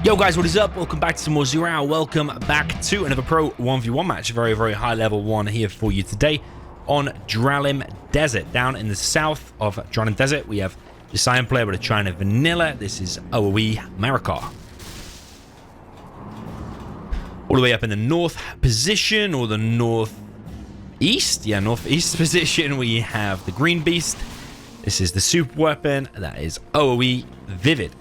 Yo guys, what is up? Welcome back to some more Zero Hour. Welcome back to another Pro 1v1 match. Very high level one here for you today on Drallim Desert. Down in the south of Drallim Desert, we have the Cyan player with a China Vanilla. This is OOE Marakar. All the way up in the north position, or the northeast? Yeah, northeast position, we have the Green Beast. This is the Superweapon. That is OOE ViViD.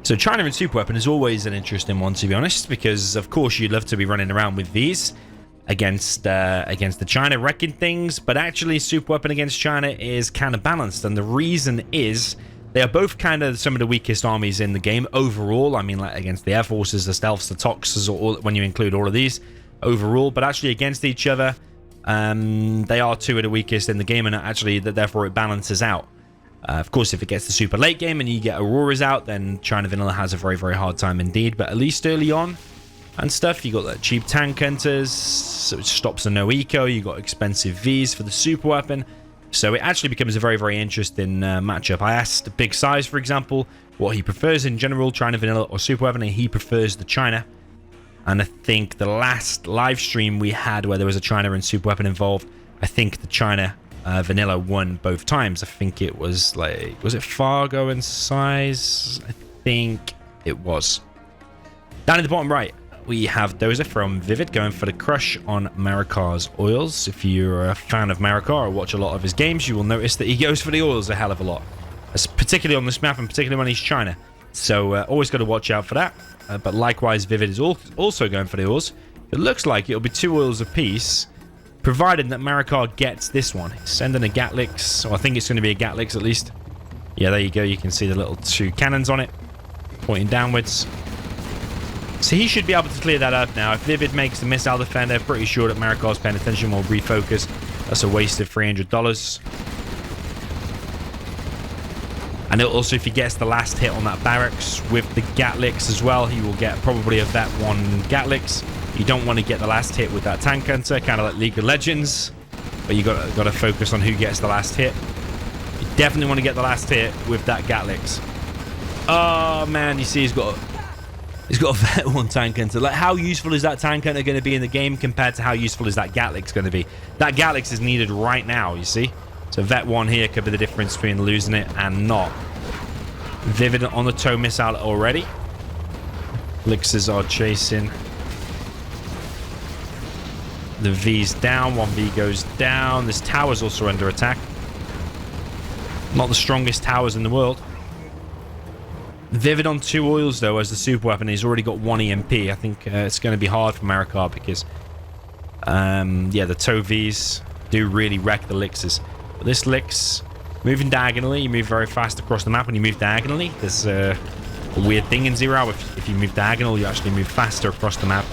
So China and Superweapon is always an interesting one, to be honest, because of course you'd love to be running around with these against the China wrecking things, but actually Superweapon against China is kind of balanced, and the reason is they are both kind of some of the weakest armies in the game overall. I mean, like against the Air Forces, the Stealths, the Toxes, or when you include all of these overall, but actually against each other, they are two of the weakest in the game, and actually therefore it balances out. Of course, if it gets to super late game and you get Auroras out, then China Vanilla has a very hard time indeed. But at least early on and stuff, you got that cheap tank hunters, so it stops the no eco. You got expensive Vs for the super weapon, so it actually becomes a very interesting matchup. I asked Big Size, for example, what he prefers in general, China Vanilla or super weapon, and he prefers the China. And I think the last live stream we had where there was a China and super weapon involved, I think the China Vanilla won both times. I think it was like, was it Fargo and Size? I think it was. Down in the bottom right, we have Dozer from ViViD going for the crush on Marakar's oils. If you're a fan of Marakar or watch a lot of his games, you will notice that he goes for the oils a hell of a lot, particularly on this map and particularly when he's China. So always got to watch out for that. But likewise, ViViD is also going for the oils. It looks like it'll be 2 oils apiece, provided that Marakar gets this one. Sending a Gatlix, so I think it's going to be a Gatlix at least. Yeah, there you go. You can see the little 2 cannons on it, pointing downwards. So he should be able to clear that up now. If ViViD makes the missile defender, pretty sure that Marakar's paying attention, will refocus. That's a waste of $300. And also, if he gets the last hit on that barracks with the Gatlix as well, he will get probably a Vet 1 Gatlix. You don't want to get the last hit with that tank hunter, kind of like League of Legends, but you got to focus on who gets the last hit. You definitely want to get the last hit with that Gatlix. Oh man, you see he's got a Vet 1 tank hunter. Like, how useful is that tank hunter going to be in the game compared to how useful is that Gatlix going to be? That Gatlix is needed right now, you see. So Vet 1 here could be the difference between losing it and not. ViViD on the tow missile already. Elixers are chasing. The V's down, 1V goes down. This tower's also under attack. Not the strongest towers in the world. ViViD on 2 oils though as the super weapon. He's already got 1 EMP. I think it's going to be hard for Marakar because yeah, the tow V's do really wreck the Elixers. But this Lix, moving diagonally, you move very fast across the map when you move diagonally. There's a weird thing in Zero Hour. If you move diagonal, you actually move faster across the map.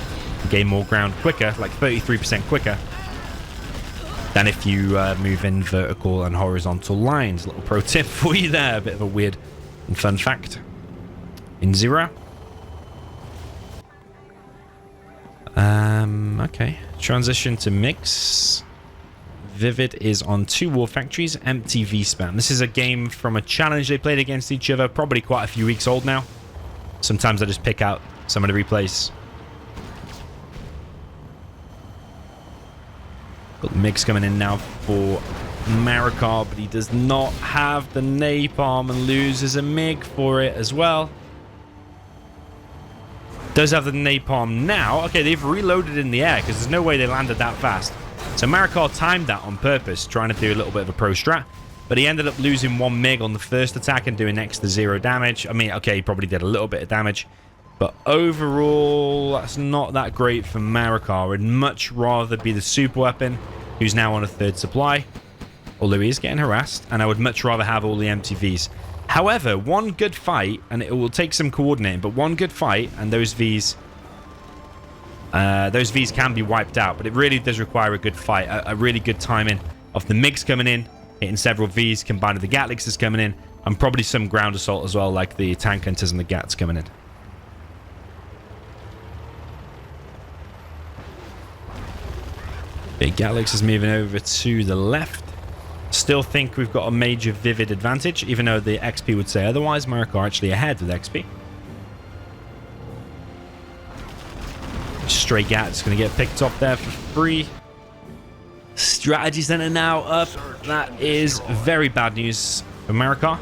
Gain more ground quicker, like 33% quicker than if you move in vertical and horizontal lines. Little pro tip for you there, a bit of a weird and fun fact in Zero. Okay, transition to mix. ViViD is on 2 war factories, empty V spam. This is a game from a challenge they played against each other, probably quite a few weeks old now. Sometimes I just pick out some of the replays. Got the mix coming in now for Marakar, but he does not have the napalm and loses a MiG for it as well. Does have the napalm now. Okay, they've reloaded in the air because there's no way they landed that fast. So Marakar timed that on purpose, trying to do a little bit of a pro strat, but he ended up losing 1 MiG on the first attack and doing next to 0 damage. I mean, okay, he probably did a little bit of damage, but overall, that's not that great for Marakar. I'd much rather be the super weapon, who's now on a 3rd supply, although he is getting harassed, and I would much rather have all the MTVs. However, one good fight, and it will take some coordinating, but one good fight, and those Vs can be wiped out, but it really does require a good fight, a really good timing of the MiGs coming in, hitting several Vs, combined with the Gatlixes coming in, and probably some ground assault as well, like the tank hunters and the Gats coming in. Big Gatlix is moving over to the left. Still think we've got a major ViViD advantage, even though the XP would say otherwise. Marakar actually ahead with XP. Stray Gat's going to get picked up there for free. Strategy Center now up. That is very bad news for Marakar.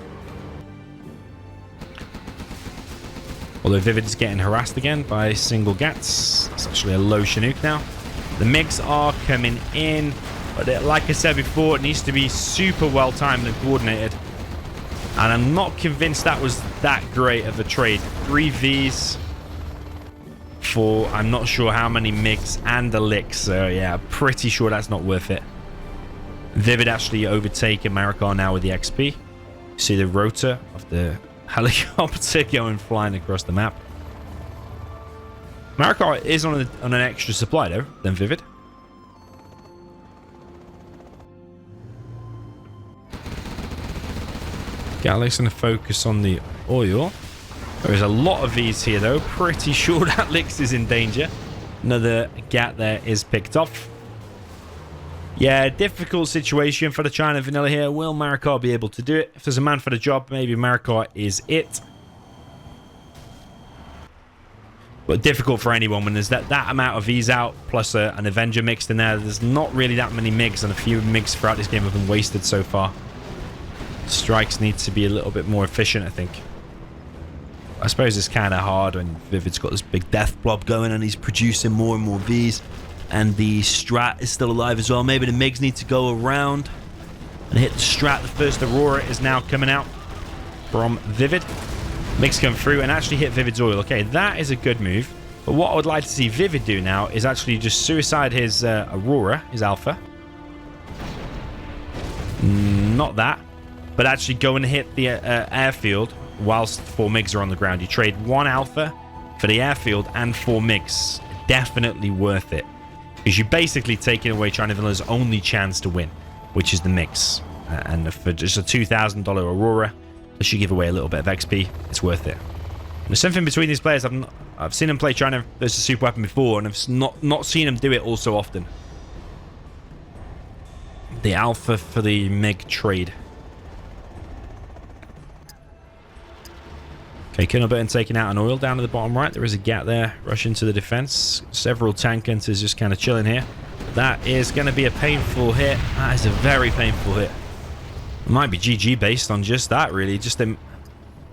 Although ViViD is getting harassed again by single Gats. It's actually a low Chinook now. The MiGs are coming in. But like I said before, it needs to be super well timed and coordinated. And I'm not convinced that was that great of a trade. 3 Vs for I'm not sure how many MiGs and a lick. So yeah, pretty sure that's not worth it. ViViD actually overtaken Marakar now with the XP. See the rotor of the helicopter going flying across the map. Marakar is on an extra supply though than ViViD. Galaxy's going to focus on the oil. There is a lot of these here though. Pretty sure that Lix is in danger. Another Gat there is picked off. Yeah, difficult situation for the China Vanilla here. Will Marakar be able to do it? If there's a man for the job, maybe Marakar is it. But difficult for anyone when there's that amount of V's out, plus an Avenger mixed in there. There's not really that many MiGs, and a few MiGs throughout this game have been wasted so far. Strikes need to be a little bit more efficient, I think. I suppose it's kind of hard when ViViD's got this big death blob going and he's producing more and more V's. And the Strat is still alive as well. Maybe the MiGs need to go around and hit the Strat. The first Aurora is now coming out from ViViD. MiGs come through and actually hit ViViD's oil. Okay, that is a good move. But what I would like to see ViViD do now is actually just suicide his Aurora, his Alpha. Not that. But actually go and hit the airfield whilst 4 MiGs are on the ground. You trade 1 Alpha for the airfield and 4 MiGs. Definitely worth it. Because you're basically taking away China Vanilla's only chance to win, which is the MiGs. And for just a $2,000 Aurora, this should give away a little bit of XP. It's worth it. There's something between these players. I've seen them play China versus Superweapon before, and I've not seen them do it all so often. The Alpha for the MiG trade. Okay, Colonel Burton taking out an oil down at the bottom right. There is a Gat there. Rush into the defense. Several tank hunters just kind of chilling here. That is going to be a painful hit. That is a very painful hit. It might be GG based on just that, really. Just them,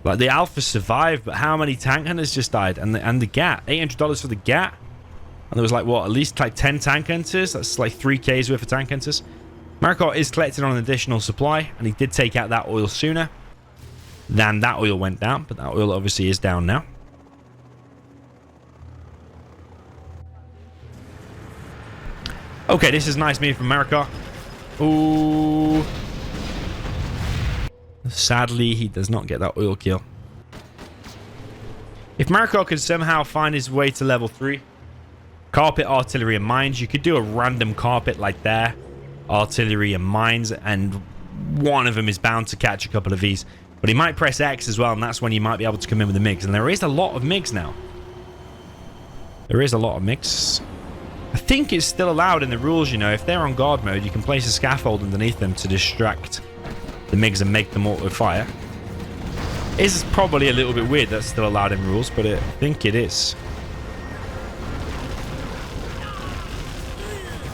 like the Alpha survived, but how many tank hunters just died? And the Gat, $800 for the Gat. And there was like, what, at least like 10 tank hunters? That's like 3K's worth of tank hunters. Marakar is collecting on an additional supply, and he did take out that oil sooner than that oil went down, but that oil obviously is down now. Okay, this is a nice move from Marakar. Ooh. Sadly, he does not get that oil kill. If Marakar could somehow find his way to level 3, carpet, artillery, and mines, you could do a random carpet like there, artillery and mines, and one of them is bound to catch a couple of V's. But he might press X as well, and that's when you might be able to come in with the MiGs. And there is a lot of MiGs now. There is a lot of MiGs. I think it's still allowed in the rules, you know. If they're on guard mode, you can place a scaffold underneath them to distract the MiGs and make them auto fire. It's probably a little bit weird that's still allowed in rules, but I think it is.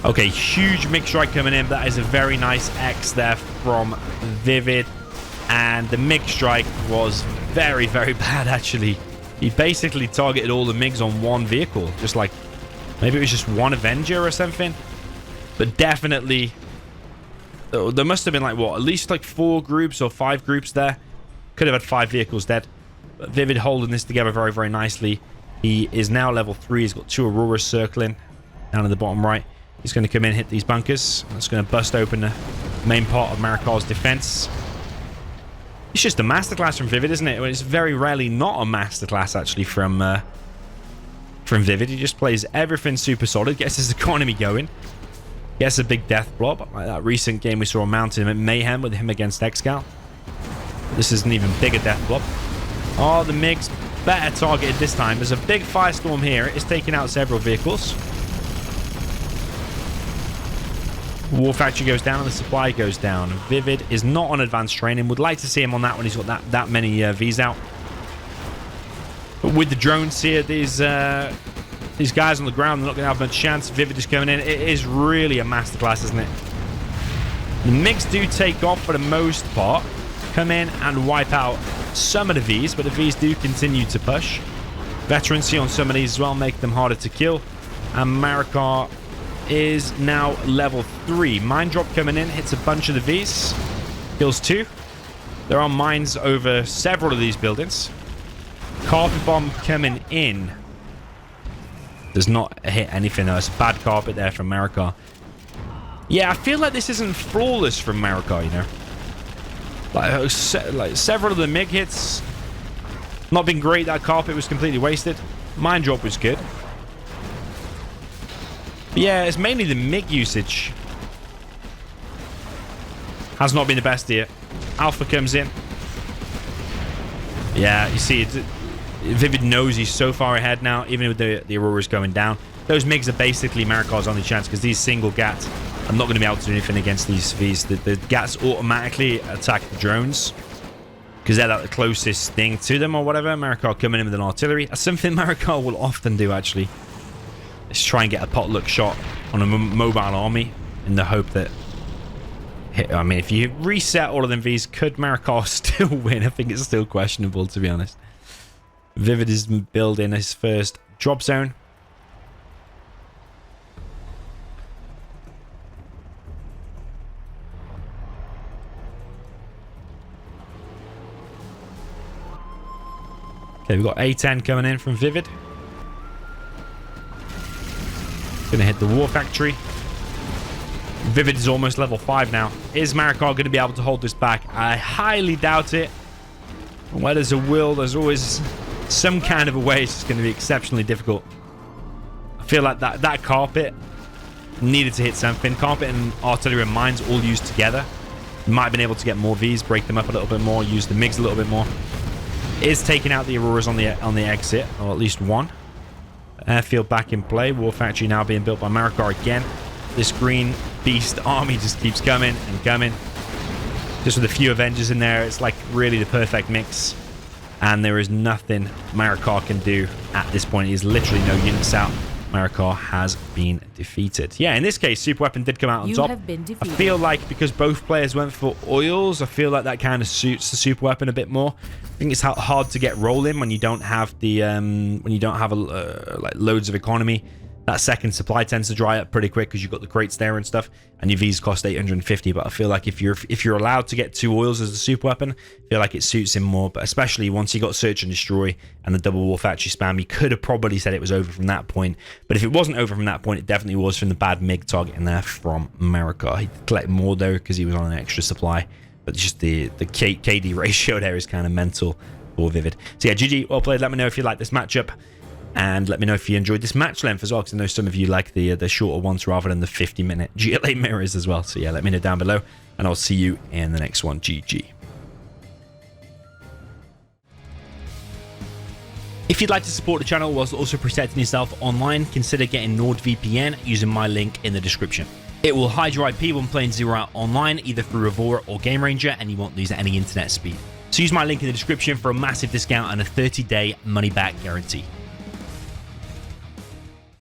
Okay, huge MiG strike coming in. That is a very nice X there from ViViD. And the MiG strike was very, very bad, actually. He basically targeted all the MiGs on one vehicle. Just like, maybe it was just one Avenger or something. But definitely, there must have been like, what, at least like 4 groups or 5 groups there. Could have had 5 vehicles dead. But ViViD holding this together very, very nicely. He is now level 3. He's got 2 Auroras circling down in the bottom right. He's going to come in and hit these bunkers. That's going to bust open the main part of Marakar's defense. It's just a masterclass from ViViD, isn't it? It's very rarely not a masterclass, actually, from ViViD. He just plays everything super solid, gets his economy going, gets a big death blob, like that recent game we saw on Mountain at Mayhem with him against Excal. This is an even bigger death blob. Oh, the MiG's better targeted this time. There's a big firestorm here. It's taking out several vehicles. War Factory goes down and the supply goes down. ViViD is not on advanced training. Would like to see him on that when he's got that many Vs out. But with the drones here, these guys on the ground, they're not going to have much chance. ViViD is coming in. It is really a masterclass, isn't it? The MiGs do take off for the most part. Come in and wipe out some of the Vs, but the Vs do continue to push. Veterancy on some of these as well make them harder to kill. And Marakar is now level 3. Mine drop coming in, hits a bunch of the Vs. Kills 2. There are mines over several of these buildings. Carpet bomb coming in. Does not hit anything else. Bad carpet there from Marakar. Yeah, I feel like this isn't flawless from Marakar, you know. Like several of the MiG hits, not been great. That carpet was completely wasted. Mine drop was good. But yeah, it's mainly the MiG usage. Has not been the best here. Alpha comes in. Yeah, you see, ViViD knows he's so far ahead now, even with the Auroras going down. Those MiGs are basically Marakar's only chance, because these single GATs are not going to be able to do anything against these Vs. The GATs automatically attack the drones, because they're like the closest thing to them or whatever. Marakar coming in with an artillery. That's something Marakar will often do, actually. Let's try and get a potluck shot on a mobile army in the hope that... I mean, if you reset all of them Vs, could Marakar still win? I think it's still questionable, to be honest. ViViD is building his first drop zone. Okay, we've got A10 coming in from ViViD. Gonna hit the War Factory. ViViD is almost level 5 now. Is Marakar going to be able to hold this back? I highly doubt it. Where there's a will, there's always some kind of a way. It's just going to be exceptionally difficult. I feel like that carpet needed to hit something. Carpet and artillery and mines all used together. Might have been able to get more Vs, break them up a little bit more, use the MiGs a little bit more. Is taking out the Auroras on the exit, or at least one. Airfield back in play. War Factory now being built by Marakar again. This green beast army just keeps coming and coming. Just with a few Avengers in there, it's like really the perfect mix. And there is nothing Marakar can do at this point. He's literally no units out. Marakar has been defeated. Yeah, in this case, Superweapon did come out on top. I feel like because both players went for oils, I feel like that kind of suits the Superweapon a bit more. I think it's hard to get rolling when you don't have the like loads of economy. That second supply tends to dry up pretty quick because you've got the crates there and stuff, and your Vs cost 850. But I feel like if you're allowed to get 2 oils as a super weapon, I feel like it suits him more. But especially once you got Search and Destroy and the double War Factory spam, you could have probably said it was over from that point. But if it wasn't over from that point, it definitely was from the bad MiG target in there from Marakar. He did collect more though because he was on an extra supply. But just the KD ratio there is kind of mental for ViViD. So yeah, GG, well played. Let me know if you like this matchup. And let me know if you enjoyed this match length as well, because I know some of you like the shorter ones rather than the 50-minute GLA mirrors as well. So yeah, let me know down below, and I'll see you in the next one. GG. If you'd like to support the channel whilst also protecting yourself online, consider getting NordVPN using my link in the description. It will hide your IP when playing Zero Out online, either through Avora or Game Ranger, and you won't lose any internet speed. So use my link in the description for a massive discount and a 30-day money-back guarantee.